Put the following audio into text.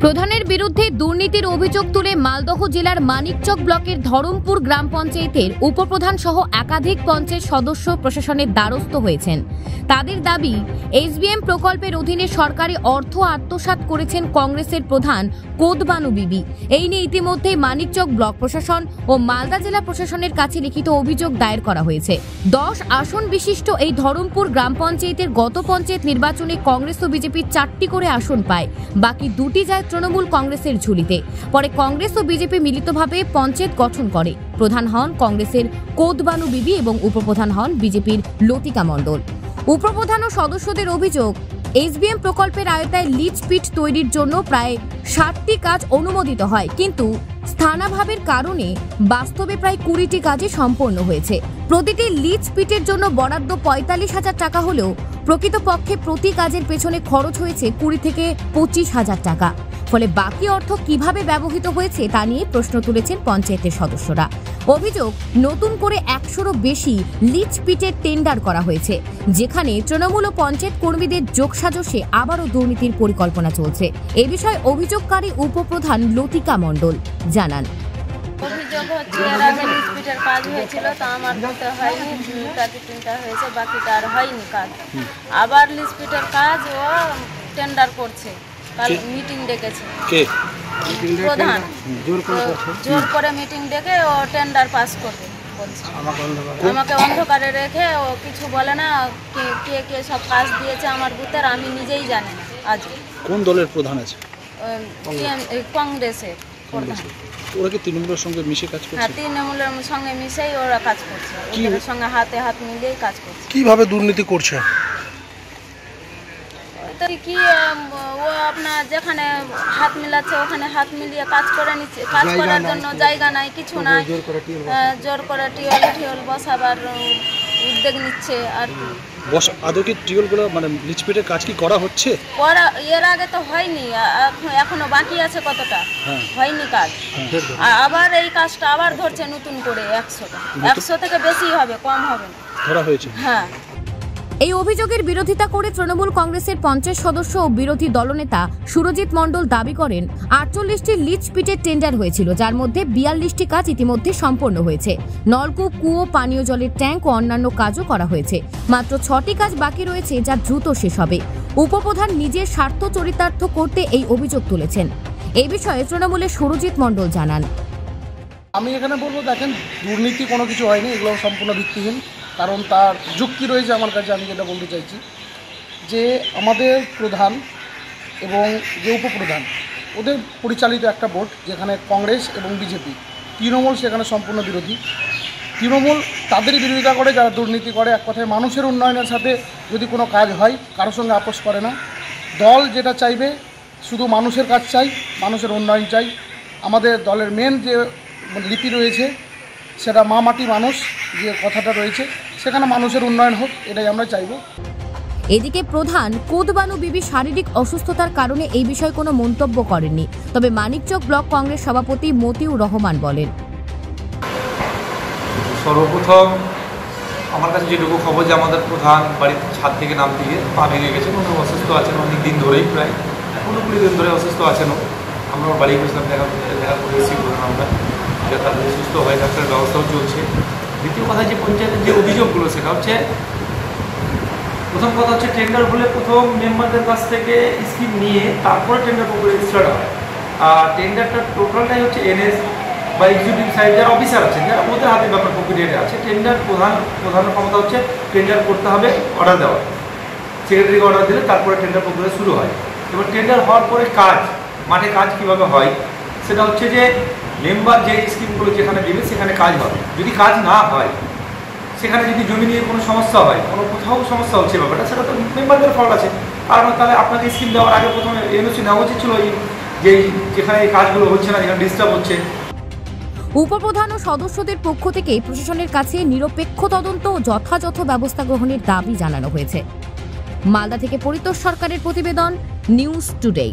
প্রধানের বিরুদ্ধে দুর্নীতির অভিযোগ তুলে মালদহ জেলার মানিকচক ব্লকের ধরমপুর গ্রাম পঞ্চায়েতের উপপ্রধান সহ একাধিক পঞ্চায়েত সদস্য প্রশাসনের দ্বারস্থ হয়েছেন। তাদের দাবি, এসবিএম প্রকল্পের অধীনে সরকারি অর্থ আত্মসাৎ করেছেন কংগ্রেসের প্রধান কোদবানু বিবি। এই নিয়ে ইতিমধ্যে মানিকচক ব্লক প্রশাসন ও মালদা জেলা প্রশাসনের কাছে লিখিত অভিযোগ দায়ের করা হয়েছে। 10 আসন বিশিষ্ট এই ধরমপুর গ্রাম পঞ্চায়েতের গত পঞ্চায়েত নির্বাচনে কংগ্রেস ও বিজেপির 4টি করে আসন পায়, বাকি 2টি যায় তৃণমূল কংগ্রেসের ঝুলিতে। পরে কংগ্রেস ও বিজেপি মিলিতভাবে পঞ্চায়েত গঠন করে। প্রধান হন কংগ্রেসের কোদবানু বিবি এবং উপপ্রধান হন বিজেপির লতিকা মণ্ডল। উপপ্রধান ও সদস্যদের অভিযোগ, এসবিএম প্রকল্পের আওতায় লিজ পিট তৈরির জন্য প্রায় 60টি কাজ অনুমোদিত হয়, কিন্তু স্থানাভাবের কারণে বাস্তবে প্রায় 20টি কাজে সম্পন্ন হয়েছে। প্রতিটি লিজ পিটের জন্য বরাদ্দ 45,000 টাকা হলেও প্রকৃতপক্ষে প্রতি কাজের পেছনে খরচ হয়েছে 20 থেকে 25,000 টাকা। ফলে বাকি অর্থ কিভাবে ব্যবহৃত হয়েছে তা নিয়ে প্রশ্ন তুলেছেন পঞ্চায়েতের সদস্যরা। অভিযোগ, নতুন করে 100রও বেশি লিজ পিটের টেন্ডার করা হয়েছে, যেখানে তৃণমূল ও পঞ্চায়েত কর্মীদের যোগসাজশে আবারও দুর্নীতির পরিকল্পনা চলছে। এ বিষয়ে অভিযোগকারী উপপ্রধান লতিকা মণ্ডল জানান, অভিযোগ হচ্ছে এর আগে লিজ পিটের কাজ হয়েছিল, তো আমার করতে হয়নি, 2-3টা হয়েছে, বাকিটা আর হয়নি কাজ। আবার লিজ পিটের কাজ ও টেন্ডার করছে। কাল মিটিং ডেকেছে প্রধান, জোর করে মিটিং ডেকে ও টেন্ডার পাস করবে বলছে। আমাকে অন্ধকারে রেখে ও কিছু বলে না, কে কে সব কাজ দিয়েছে আমার বুথের আমি নিজেই জানি না। আজ কোন দলের প্রধান আছে? কংগ্রেসের প্রধান। ওরা কি তৃণমূলের সঙ্গে মিশে কাজ করছে? হ্যাঁ, তৃণমূলের সঙ্গে মিশেই ওরা কাজ করছে, ওদের সঙ্গে হাতে হাত মিলিয়েই কাজ করছে। কিভাবে দুর্নীতি করছে? কি ও আপনার যেখানে হাত মিলাচ্ছে ওখানে হাত মিলিয়ে কাজ করে নিচ্ছে। কাজ করার জন্য জায়গা নাই, কিছু নাই, জোর করে টিউল বসাবার উদ্যোগ নিচ্ছে। আর আদৌ কি টিউলগুলো মানে লিজ পিটের কাজ কি করা হচ্ছে? এর আগে তো হয়নি, এখনো বাকি আছে কতটা, হয়নি কাজ। আবার এই কাজটা আবার ধরছে নতুন করে 100 থেকে বেশি হবে, কম হবে না ধরা হয়েছে। হ্যাঁ, এই অভিযোগের বিরোধিতা করে তৃণমূল কংগ্রেসের পঞ্চায়েত সদস্য ও বিরোধী দলনেতা সুরজিৎ মণ্ডল দাবি করেন, 48টি লিজ পিটের টেন্ডার হয়েছিল, যার মধ্যে 42টি কাজ ইতিমধ্যে সম্পন্ন হয়েছে। নলকূপ, কুয়ো, পানীয় জলের ট্যাঙ্ক ও অন্যান্য কাজও করা হয়েছে। মাত্র 6টি কাজ বাকি রয়েছে, যা দ্রুত শেষ হবে। উপপ্রধান নিজের স্বার্থ চরিতার্থ করতে এই অভিযোগ তুলেছেন। এই বিষয়ে তৃণমূলের সুরজিৎ মণ্ডল জানান, আমি এখানে বলবো, দেখেন, দুর্নীতি কোনো কিছু হয়নি, এগুলো সম্পূর্ণ ভিত্তিহীন। কারণ তার যুক্তি রয়েছে আমার কাছে। আমি যেটা বলতে চাইছি যে আমাদের প্রধান এবং যে উপপ্রধান, ওদের পরিচালিত একটা বোর্ড, যেখানে কংগ্রেস এবং বিজেপি, তৃণমূল সেখানে সম্পূর্ণ বিরোধী। তৃণমূল তাদেরই বিরোধিতা করে যারা দুর্নীতি করে। এক কথায় মানুষের উন্নয়নের সাথে যদি কোনো কাজ হয় কারোর সঙ্গে আপোষ করে না। দল যেটা চাইবে, শুধু মানুষের কাজ চাই, মানুষের উন্নয়ন চাই। আমাদের দলের মেন যে লিপি রয়েছে সেটা মা মাটি মানুষ, যে কথাটা রয়েছে, সেখানে মানুষের উন্নয়ন হোক, এটাই আমরা চাইব। এদিকে প্রধান কোদবানু বিবি শারীরিক অসুস্থতার কারণে এই বিষয়ে কোনো মন্তব্য করেননি। তবে মানিকচক ব্লক কংগ্রেস সভাপতি মতিউর রহমান বলেন, সর্বপ্রথম আমার কাছে যেটুকু খবর যে আমাদের প্রধান বাড়ির ছাদ থেকে নামতে গিয়ে পা ভেঙে গেছে, কোনো অসুস্থ আছেন অনেক দিন ধরেই, প্রায় 15-20 দিন ধরে অসুস্থ আছেন। আমরা বাড়ি গেছিলাম, দেখা করে এসেছি প্রধান, আমরা তাদের সুস্থ হয়ে থাকার ব্যবস্থাও চলছে। দ্বিতীয় কথা, যে পঞ্চায়েতের যে অভিযোগগুলো, সেটা হচ্ছে, প্রথম কথা হচ্ছে টেন্ডার হলে প্রথম মেম্বারদের কাছ থেকে স্কিম নিয়ে তারপরে টেন্ডার প্রক্রিয়া স্টার্ট হয়। আর টেন্ডারটা টোটালটাই হচ্ছে এনএস বা এক্সিকিউটিভ সাইড যারা অফিসার আছেন, যারা ওদের হাতে ব্যাপার প্রক্রিয়াটা আছে। টেন্ডার প্রধান ক্ষমতা হচ্ছে টেন্ডার করতে হবে, অর্ডার দেওয়া, সেক্রেটারিকে অর্ডার দিলে তারপরে টেন্ডার প্রক্রিয়া শুরু হয়। এবার টেন্ডার হওয়ার পরে কাজ, মাঠে কাজ কীভাবে হয়, সেটা হচ্ছে যে মেম্বার যে স্কিমগুলো যেখানে দেবে সেখানে কাজ হবে। যদি কাজ না হয়, সেখানে যদি জমি নিয়ে কোনো সমস্যা হয়, কোনো কোথাও সমস্যা হচ্ছে ব্যাপারটা, সেটা তো মেম্বারদের ফল্ট আছে। কারণ তাহলে আপনাকে স্কিম দেওয়ার আগে প্রথমে এনওসি নেওয়া উচিত ছিল, যেখানে এই কাজগুলো হচ্ছে না, যেখানে ডিস্টার্ব হচ্ছে। উপপ্রধান ও সদস্যদের পক্ষ থেকে প্রশাসনের কাছে নিরপেক্ষ তদন্ত ও যথাযথ ব্যবস্থা গ্রহণের দাবি জানানো হয়েছে। মালদা থেকে পরিতোষ সরকারের প্রতিবেদন, নিউজ টুডে।